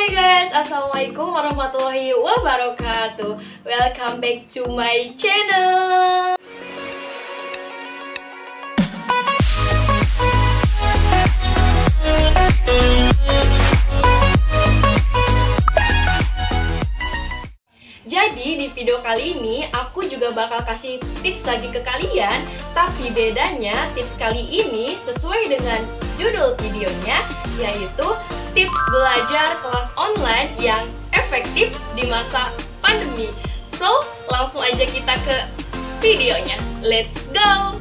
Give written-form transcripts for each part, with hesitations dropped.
Hai guys, assalamualaikum warahmatullahi wabarakatuh. Welcome back to my channel. Jadi di video kali ini aku juga bakal kasih tips lagi ke kalian. Tapi bedanya tips kali ini sesuai dengan judul videonya, yaitu tips belajar kelas online yang efektif di masa pandemi. So, langsung aja kita ke videonya. Let's go!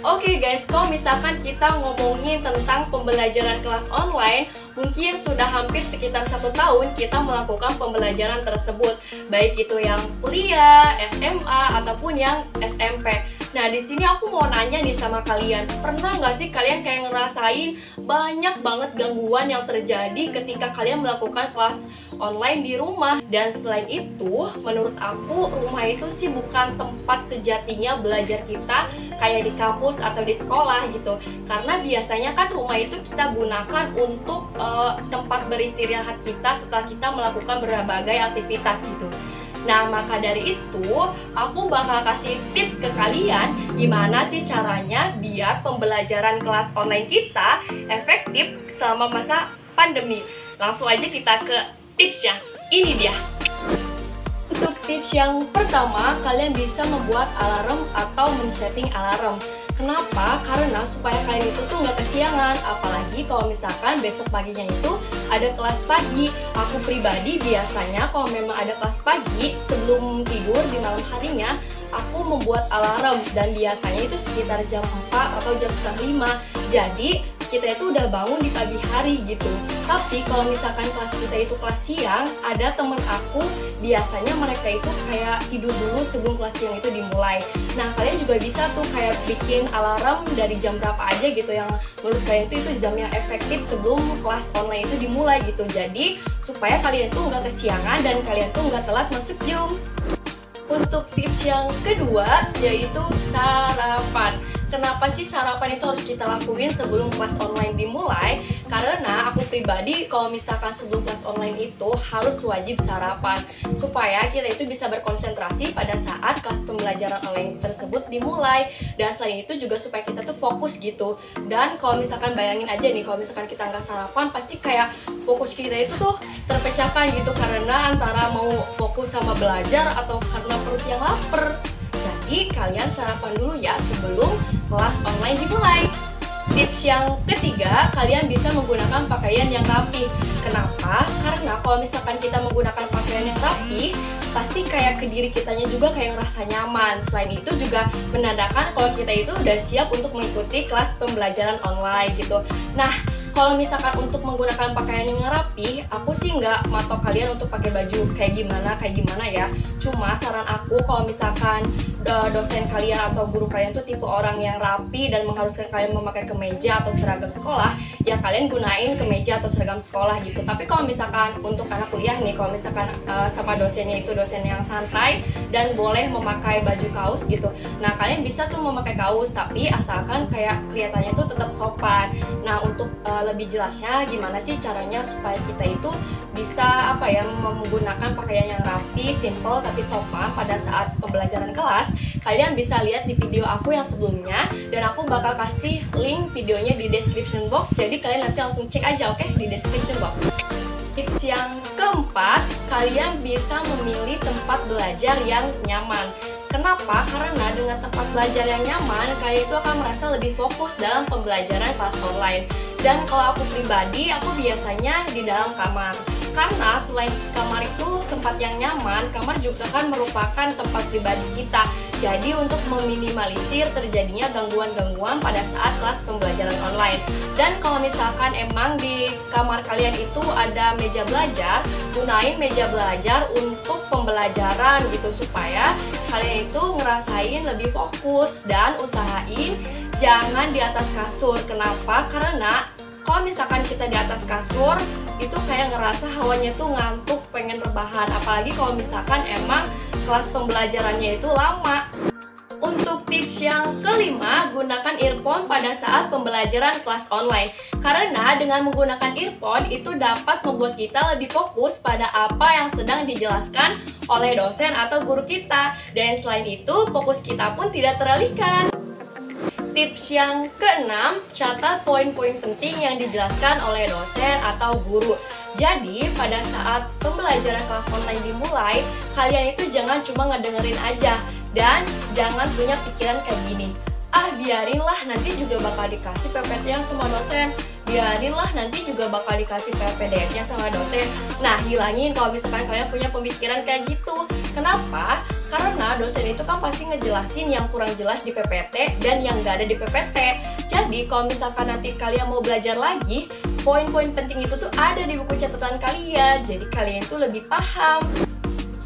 Oke guys, kalau misalkan kita ngomongin tentang pembelajaran kelas online, mungkin sudah hampir sekitar 1 tahun kita melakukan pembelajaran tersebut, baik itu yang kuliah, SMA, ataupun yang SMP. Nah, di sini aku mau nanya nih sama kalian, pernah nggak sih kalian kayak ngerasain banyak banget gangguan yang terjadi ketika kalian melakukan kelas online di rumah? Dan selain itu, menurut aku rumah itu sih bukan tempat sejatinya belajar kita kayak di kampus atau di sekolah gitu. Karena biasanya kan rumah itu kita gunakan untuk tempat beristirahat kita setelah kita melakukan berbagai aktivitas gitu. Nah, maka dari itu, aku bakal kasih tips ke kalian gimana sih caranya biar pembelajaran kelas online kita efektif selama masa pandemi. Langsung aja kita ke tipsnya. Ini dia. Untuk tips yang pertama, kalian bisa membuat alarm atau men-setting alarm. Kenapa? Karena supaya kalian itu tuh nggak kesiangan. Apalagi kalau misalkan besok paginya itu ada kelas pagi. Aku pribadi biasanya kalau memang ada kelas pagi, sebelum tidur di malam harinya, aku membuat alarm. Dan biasanya itu sekitar jam 4 atau jam setengah 5. Jadi kita itu udah bangun di pagi hari gitu. Tapi kalau misalkan kelas kita itu kelas siang, ada temen aku biasanya mereka itu kayak tidur dulu sebelum kelas siang itu dimulai. Nah, kalian juga bisa tuh kayak bikin alarm dari jam berapa aja gitu yang menurut kalian itu jam yang efektif sebelum kelas online itu dimulai gitu. Jadi supaya kalian tuh nggak kesiangan dan kalian tuh nggak telat masuk jam. Untuk tips yang kedua yaitu sarapan. Kenapa sih sarapan itu harus kita lakuin sebelum kelas online dimulai? Karena aku pribadi kalau misalkan sebelum kelas online itu harus wajib sarapan supaya kita itu bisa berkonsentrasi pada saat kelas pembelajaran online tersebut dimulai. Dan selain itu juga supaya kita tuh fokus gitu. Dan kalau misalkan bayangin aja nih, kalau misalkan kita nggak sarapan pasti kayak fokus kita itu tuh terpecahkan gitu, karena antara mau fokus sama belajar atau karena perut yang lapar. Jadi kalian sarapan dulu ya sebelum kelas online dimulai. Tips yang ketiga, kalian bisa menggunakan pakaian yang rapi. Kenapa? Karena kalau misalkan kita menggunakan pakaian yang rapi, pasti kayak ke diri kitanya juga kayak ngerasa nyaman. Selain itu juga menandakan kalau kita itu udah siap untuk mengikuti kelas pembelajaran online gitu. Nah, kalau misalkan untuk menggunakan pakaian yang rapi, aku sih nggak matok kalian untuk pakai baju kayak gimana ya. Cuma saran aku kalau misalkan dosen kalian atau guru kalian tuh tipe orang yang rapi dan mengharuskan kalian memakai kemeja atau seragam sekolah, ya kalian gunain kemeja atau seragam sekolah gitu. Tapi kalau misalkan untuk anak kuliah nih, kalau misalkan sama dosennya itu dosen yang santai dan boleh memakai baju kaos gitu, nah kalian bisa tuh memakai kaos, tapi asalkan kayak kelihatannya tuh tetap sopan. Nah, untuk lebih jelasnya gimana sih caranya supaya kita itu bisa menggunakan pakaian yang rapi, simple tapi sopan pada saat pembelajaran kelas, kalian bisa lihat di video aku yang sebelumnya dan aku bakal kasih link videonya di description box. Jadi kalian nanti langsung cek aja, oke, di description box. Tips yang keempat, kalian bisa memilih tempat belajar yang nyaman. Kenapa? Karena dengan tempat belajar yang nyaman, kalian itu akan merasa lebih fokus dalam pembelajaran kelas online. Dan kalau aku pribadi, aku biasanya di dalam kamar. Karena selain kamar itu tempat yang nyaman, kamar juga kan merupakan tempat pribadi kita. Jadi untuk meminimalisir terjadinya gangguan-gangguan pada saat kelas pembelajaran online. Dan kalau misalkan emang di kamar kalian itu ada meja belajar, gunain meja belajar untuk pembelajaran gitu supaya kalian itu ngerasain lebih fokus. Dan usahain jangan di atas kasur. Kenapa? Karena kalau misalkan kita di atas kasur itu kayak ngerasa hawanya tuh ngantuk, pengen rebahan. Apalagi kalau misalkan emang kelas pembelajarannya itu lama. Untuk tips yang kelima, gunakan earphone pada saat pembelajaran kelas online. Karena dengan menggunakan earphone itu dapat membuat kita lebih fokus pada apa yang sedang dijelaskan oleh dosen atau guru kita. Dan selain itu, fokus kita pun tidak teralihkan. Tips yang keenam, catat poin-poin penting yang dijelaskan oleh dosen atau guru. Jadi, pada saat pembelajaran kelas online dimulai, kalian itu jangan cuma ngedengerin aja. Dan jangan punya pikiran kayak gini, biarinlah nanti juga bakal dikasih PPT-nya sama dosen, biarinlah nanti juga bakal dikasih PDF-nya sama dosen. Nah, hilangin kalau misalkan kalian punya pemikiran kayak gitu. Kenapa? Karena dosen itu kan pasti ngejelasin yang kurang jelas di PPT dan yang nggak ada di PPT. Jadi, kalau misalkan nanti kalian mau belajar lagi, poin-poin penting itu tuh ada di buku catatan kalian. Jadi, kalian tuh lebih paham.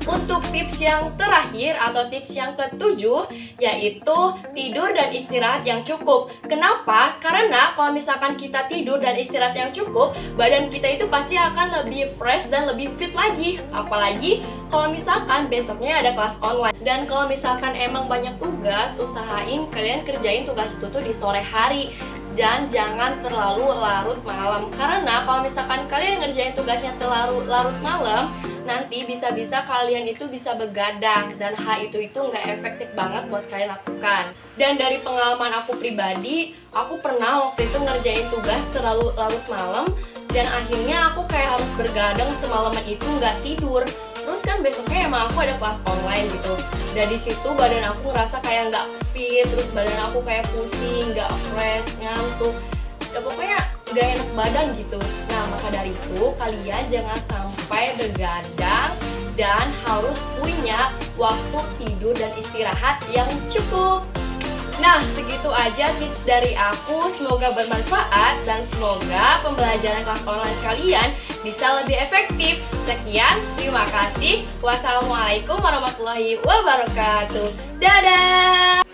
Untuk tips yang terakhir atau tips yang ketujuh, yaitu tidur dan istirahat yang cukup. Kenapa? Karena kalau misalkan kita tidur dan istirahat yang cukup, badan kita itu pasti akan lebih fresh dan lebih fit lagi. Apalagi kalau misalkan besoknya ada kelas online. Dan kalau misalkan emang banyak tugas, usahain kalian kerjain tugas itu tuh di sore hari. Dan jangan terlalu larut malam. Karena kalau misalkan kalian ngerjain tugasnya terlalu larut malam, nanti bisa-bisa kalian itu bisa begadang. Dan hal itu nggak efektif banget buat kalian lakukan. Dan dari pengalaman aku pribadi, aku pernah waktu itu ngerjain tugas terlalu larut malam. Dan akhirnya aku kayak harus bergadang semalaman itu nggak tidur. Terus kan besoknya emang aku ada kelas online gitu. Dan di situ badan aku ngerasa kayak nggak fit, terus badan aku kayak pusing, nggak fresh, ngantuk. Ya pokoknya nggak enak badan gitu. Nah, maka dari itu kalian jangan sampai begadang dan harus punya waktu tidur dan istirahat yang cukup. Nah, segitu aja tips dari aku. Semoga bermanfaat dan semoga pembelajaran kelas online kalian bisa lebih efektif. Sekian, terima kasih. Wassalamualaikum warahmatullahi wabarakatuh. Dadah!